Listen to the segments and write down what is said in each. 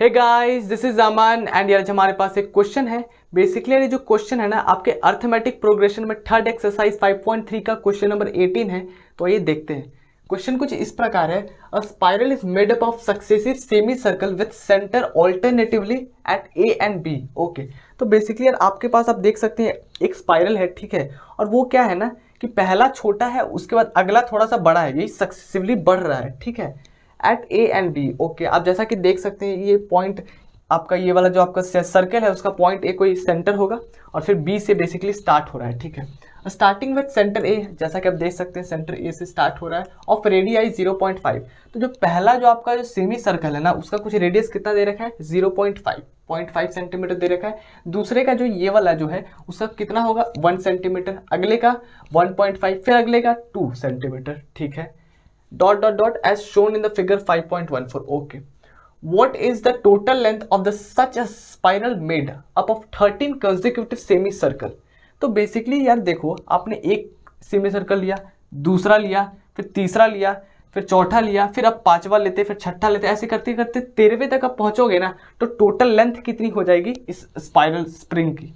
Hey guys, this is Aman and यार हमारे पास एक क्वेश्चन है। बेसिकली ये जो क्वेश्चन है ना आपके अर्थमेटिक प्रोग्रेशन में थर्ड एक्सरसाइज 5.3 का क्वेश्चन नंबर 18 है। तो ये देखते हैं। क्वेश्चन कुछ इस प्रकार है। A spiral is made up of successive semi circle with centre alternatively at A and B. Okay, तो बेसिकली यार आपके पास आप देख सकते हैं एक स्पाइरल है, ठीक है। और वो क्या है ना कि पहला छोटा है, उसके बाद अगला थोड़ा सा बड़ा है, यही सक्सेसिवली बढ़ रहा है, ठीक है, at A and B. Okay, आप जैसा कि देख सकते हैं ये पॉइंट आपका, ये वाला जो आपका सर्कल है उसका पॉइंट ए कोई सेंटर होगा और फिर बी से बेसिकली स्टार्ट हो रहा है, ठीक है। स्टार्टिंग विद सेंटर ए, जैसा कि आप देख सकते हैं सेंटर ए से स्टार्ट हो रहा है ऑफ रेडियाई 0.5। तो जो पहला जो आपका जो सेमी सर्कल है ना उसका कुछ रेडियस कितना दे रखा है 0.5 सेंटीमीटर दे रखा है। दूसरे का जो ये वाला जो है उसका कितना होगा 1 सेंटीमीटर, अगले का 1.5, फिर अगले का 2 सेंटीमीटर, ठीक है। dot dot dot as shown in the figure 5.14. Okay, what is the total length of the such a spiral made up of 13 consecutive semicircle? तो बेसिकली यार देखो, आपने एक सेमी सर्कल लिया, दूसरा लिया, फिर तीसरा लिया, फिर चौथा लिया, फिर अब पांचवा लेते, फिर छठा लेते, ऐसे करते करते 13वें तक आप पहुंचोगे ना तो टोटल लेंथ कितनी हो जाएगी इस स्पाइरल स्प्रिंग की,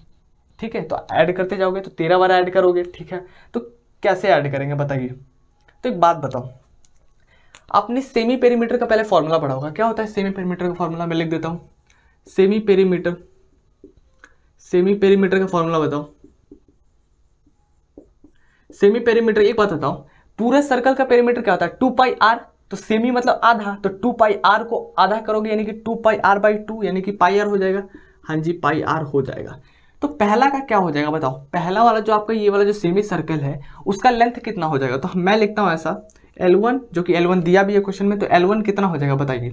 ठीक है। तो ऐड करते जाओगे तो 13 बार ऐड करोगे, ठीक है। तो कैसे ऐड करेंगे बताइए। तो एक बात बताओ, आपने सेमी पेरीमीटर का पहले फॉर्मूला पढ़ा होगा। क्या होता है सेमी पेरीमीटर का फॉर्मूला? मैं लिख देता हूं। सेमी पेरीमीटर का फॉर्मूला बताओ। सेमी पेरीमीटर, एक बात बताओ, पूरे सर्कल का पेरीमीटर क्या होता है 2 पाई आर। तो सेमी मतलब आधा, तो 2 पाई आर को आधा करोगे यानी कि 2 पाई आर बाई 2 यानी कि पाई आर हो जाएगा। हाँ जी, पाई आर हो जाएगा। तो पहला का क्या हो जाएगा बताओ। पहला वाला जो आपका ये वाला जो सेमी सर्कल है उसका लेंथ कितना हो जाएगा। तो मैं लिखता हूं ऐसा L1, जो कि L1 दिया भी है क्वेश्चन में, तो L1 कितना हो जाएगा बताइए।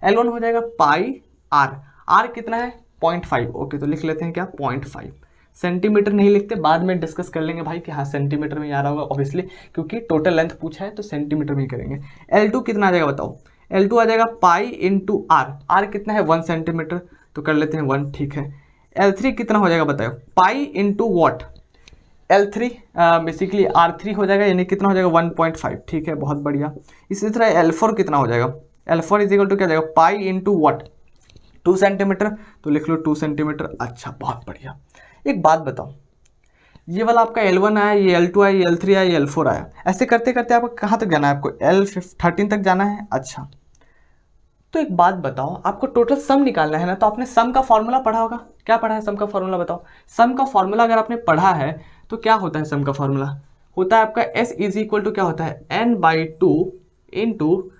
L1 हो जाएगा पाई आर। आर कितना है 0.5। ओके, तो लिख लेते हैं क्या 0.5। सेंटीमीटर नहीं लिखते, बाद में डिस्कस कर लेंगे भाई कि हाँ सेंटीमीटर में ही आ रहा होगा ऑब्वियसली, क्योंकि टोटल लेंथ पूछा है तो सेंटीमीटर में ही करेंगे। L2 कितना आ जाएगा बताओ। L2 आ जाएगा पाई इंटू आर। आर कितना है 1 सेंटीमीटर, तो कर लेते हैं 1, ठीक है। L3 कितना हो जाएगा बताओ, pi into what. L3 basically R3 हो जाएगा यानी कितना हो जाएगा 1.5, ठीक है, बहुत बढ़िया। इसी तरह L4 कितना हो जाएगा। L4 इज इक्वल टू क्या जाएगा पाई इंटू वॉट 2 सेंटीमीटर, तो लिख लो 2 सेंटीमीटर। अच्छा, बहुत बढ़िया। एक बात बताओ, ये वाला आपका L1 आया, ये L2 आया, ये L3 आया, ये L4 आया, ऐसे करते करते आपको कहाँ तक जाना है, आपको L13 तक जाना है। अच्छा, तो एक बात बताओ, आपको टोटल सम निकालना है ना, तो आपने सम का फॉर्मूला पढ़ा होगा। क्या पढ़ा है सम का फॉर्मूला बताओ। सम का फॉर्मूला अगर आपने पढ़ा है तो क्या होता है सम का फॉर्मूला, होता है आपका S इज इक्वल टू क्या होता है n/2 into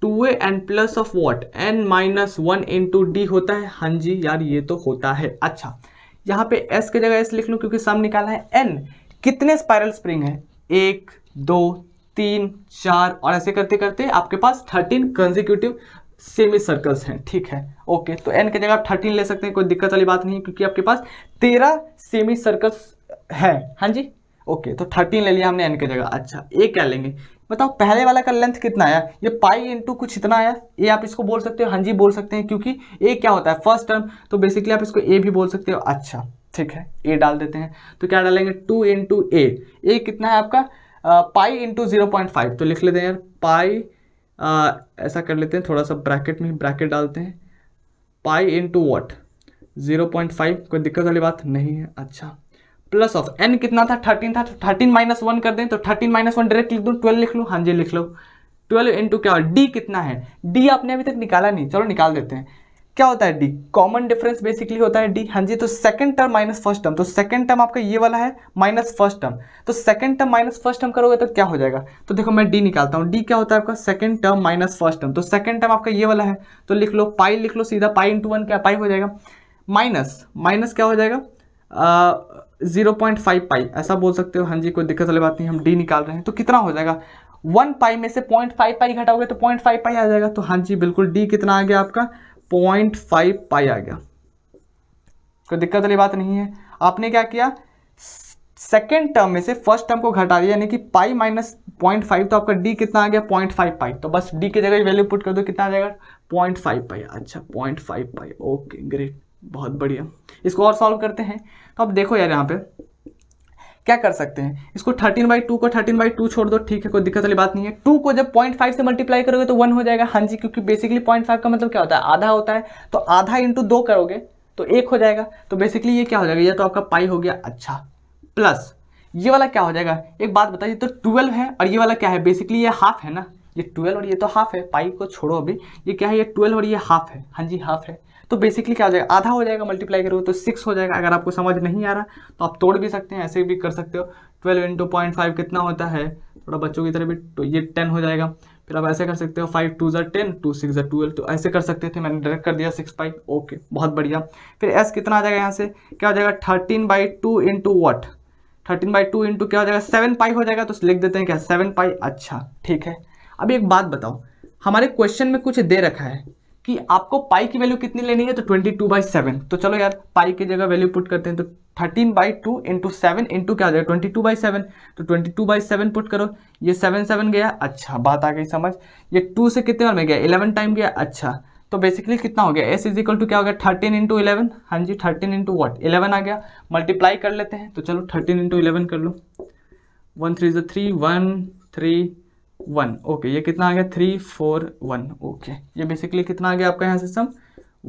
2a n plus of what n-1 into D होता है। हाँ जी यार, ये तो होता है। अच्छा, यहाँ पे S की जगह S लिख लूँ क्योंकि सम निकालना है। n कितने स्पाइरल स्प्रिंग है 1 2 3 4 और ऐसे करते करते आपके पास 13 कंसेक्यूटिव सेमी सर्कल्स हैं, ठीक है। ओके, तो n की जगह आप 13 ले सकते हैं, कोई दिक्कत वाली बात नहीं, क्योंकि आपके पास 13 सेमी सर्कल्स है। हाँ जी, ओके, तो 13 ले लिया हमने n की जगह। अच्छा, ए क्या लेंगे बताओ। पहले वाला का लेंथ कितना आया, ये पाई इंटू कुछ इतना आया, ये आप इसको बोल सकते हो। हाँ जी, बोल सकते हैं, क्योंकि ए क्या होता है फर्स्ट टर्म, तो बेसिकली आप इसको ए भी बोल सकते हो। अच्छा, ठीक है, ए डाल देते हैं। तो क्या डालेंगे 2 इंटू ए कितना है आपका पाई इंटू 0.5, तो लिख लेते हैं यार पाई, ऐसा कर लेते हैं, थोड़ा सा ब्रैकेट में ब्रैकेट डालते हैं, पाई इंटू वॉट 0.5, कोई दिक्कत वाली बात नहीं है। अच्छा, प्लस ऑफ n कितना था 13 था, तो 13 माइनस 1 कर दें, तो 13 माइनस 1 डायरेक्ट लिख दूँ, 12 लिख लो। हाँ जी, लिख लो 12 इंटू क्या, d कितना है, d आपने अभी तक निकाला नहीं, चलो निकाल देते हैं। क्या होता है d, कॉमन डिफरेंस बेसिकली होता है d। हाँ जी, तो second term minus first term, तो सेकंड टर्म आपका ये वाला है माइनस फर्स्ट टर्म, तो second term minus first term करोगे तो क्या हो जाएगा। तो देखो मैं d निकालता हूँ, d क्या होता है आपका second term minus first term, तो सेकंड टर्म आपका ये वाला है, तो लिख लो पाई, लिख लो सीधा, पाई इंटू 1 क्या पाई हो जाएगा, माइनस क्या हो जाएगा 0.5 पाई, ऐसा बोल सकते हो। हाँ जी, कोई दिक्कत वाली बात नहीं, हम d निकाल रहे हैं, तो कितना हो जाएगा 1 पाई में से 0.5 पाई घटाओगे तो 0.5 पाई आ जाएगा। तो हाँ जी बिल्कुल, d कितना आ गया आपका 0.5 पाई आ गया, कोई दिक्कत वाली बात नहीं है। आपने क्या किया, सेकेंड टर्म में से फर्स्ट टर्म को घटा दिया, यानी कि पाई माइनस 0.5, तो आपका d कितना आ गया 0.5 पाई, तो बस d की जगह वैल्यू पुट कर दो, कितना आ जाएगा 0.5 पाई। अच्छा, 0.5 पाई, ओके ग्रेट, बहुत बढ़िया। इसको और सॉल्व करते हैं। तो अब देखो यार यहाँ पे क्या कर सकते हैं, इसको 13/2 को 13/2 छोड़ दो, ठीक है, कोई दिक्कत वाली बात नहीं है। 2 को जब 0.5 से मल्टीप्लाई करोगे तो 1 हो जाएगा। हाँ जी, क्योंकि बेसिकली 0.5 का मतलब क्या होता है, आधा होता है, तो आधा इंटू 2 करोगे तो 1 हो जाएगा। तो बेसिकली ये क्या हो जाएगा, ये तो आपका पाई हो गया। अच्छा, प्लस ये वाला क्या हो जाएगा, एक बात बताइए, तो 12 है और ये वाला क्या है, बेसिकली ये हाफ है ना, ये 12 और ये तो हाफ है, पाई को छोड़ो अभी, ये क्या है, ये 12 और ये हाफ है। हाँ जी, हाफ है, तो बेसिकली क्या हो जाएगा, आधा हो जाएगा, मल्टीप्लाई करोगे तो 6 हो जाएगा। अगर आपको समझ नहीं आ रहा तो आप तोड़ भी सकते हैं, ऐसे भी कर सकते हो। 12 इंटू 0.5 कितना होता है, थोड़ा बच्चों की तरह भी, तो ये 10 हो जाएगा। फिर आप ऐसे कर सकते हो, 5 2 ज़ा 10, 2 6 ज़ा 12, तो ऐसे कर सकते थे, मैंने डायरेक्ट कर दिया 6 पाई। ओके, बहुत बढ़िया। फिर एस कितना आ जाएगा, यहाँ से क्या हो जाएगा, 13/2 इंटू वट, 13/2 इंटू क्या हो जाएगा, 7 पाई हो जाएगा, तो लिख देते हैं क्या, 7 पाई। अच्छा, ठीक है। अभी एक बात बताओ, हमारे क्वेश्चन में कुछ दे रखा है कि आपको पाई की वैल्यू कितनी लेनी है, तो 22/7। तो चलो यार, पाई की जगह वैल्यू पुट करते हैं, तो 13/2 इंटू 7 इंटू क्या हो जाएगा, 22/7, तो 22/7 पुट करो, ये 7 7 गया। अच्छा, बात आ गई समझ। ये 2 से कितने बार में गया, 11 टाइम गया। अच्छा, तो बेसिकली कितना हो गया, एस इज इक्वल टू क्या हो गया, 13 इंटू 11। हाँ जी, 13 इंटू वट, 11 आ गया। मल्टीप्लाई कर लेते हैं, तो चलो 13 इंटू 11 कर लो, 1 3 ज़ा 3, 1 3 1। ओके, ये कितना आ गया, 3 4 1। ओके, ये बेसिकली कितना आ गया आपका यहाँ से सम,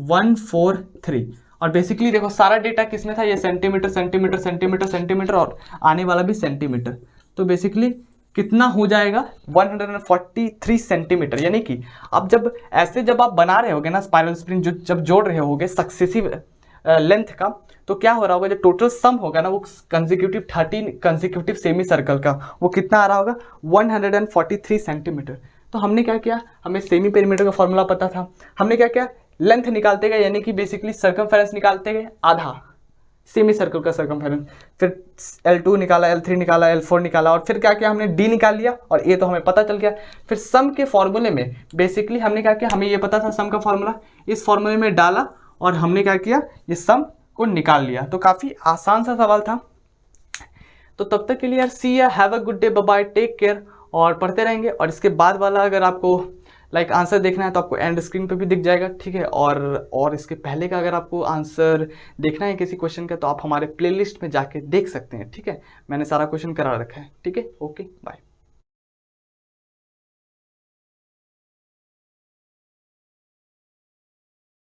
143। और बेसिकली देखो सारा डेटा किसमें था, ये सेंटीमीटर सेंटीमीटर सेंटीमीटर सेंटीमीटर और आने वाला भी सेंटीमीटर। तो बेसिकली कितना हो जाएगा, 143 सेंटीमीटर। यानी कि अब जब ऐसे जब आप बना रहे होगे ना स्पाइरल स्प्रिंग, जो जब जोड़ रहे होगे सक्सेसिव लेंथ का, तो क्या हो रहा होगा, जो टोटल सम होगा ना वो कंसेक्यूटिव 13 कंसेक्यूटिव सेमी सर्कल का, वो कितना आ रहा होगा, 143 सेंटीमीटर। तो हमने क्या किया, हमें सेमी पेरीमीटर का फॉर्मूला पता था, हमने क्या किया, लेंथ निकालते गए, यानी कि बेसिकली सर्कमफेरेंस निकालते गए, आधा सेमी सर्कल का सर्कमफेरेंस, फिर L2 निकाला, L3 निकाला, L4 निकाला, और फिर क्या किया, हमने D निकाल लिया, और ये तो हमें पता चल गया। फिर सम के फॉर्मूले में बेसिकली हमने क्या किया, हमें ये पता था सम का फॉर्मूला, इस फॉर्मूले में डाला और हमने क्या किया, ये सम को निकाल लिया। तो काफ़ी आसान सा सवाल था। तो तब तक के लिए यार, see ya, have a good day, bye bye, take care, और पढ़ते रहेंगे। और इसके बाद वाला अगर आपको आंसर देखना है तो आपको एंड स्क्रीन पे भी दिख जाएगा, ठीक है। और इसके पहले का अगर आपको आंसर देखना है किसी क्वेश्चन का, तो आप हमारे प्लेलिस्ट में जाके देख सकते हैं, ठीक है। मैंने सारा क्वेश्चन करा रखा है, ठीक है। Okay, bye.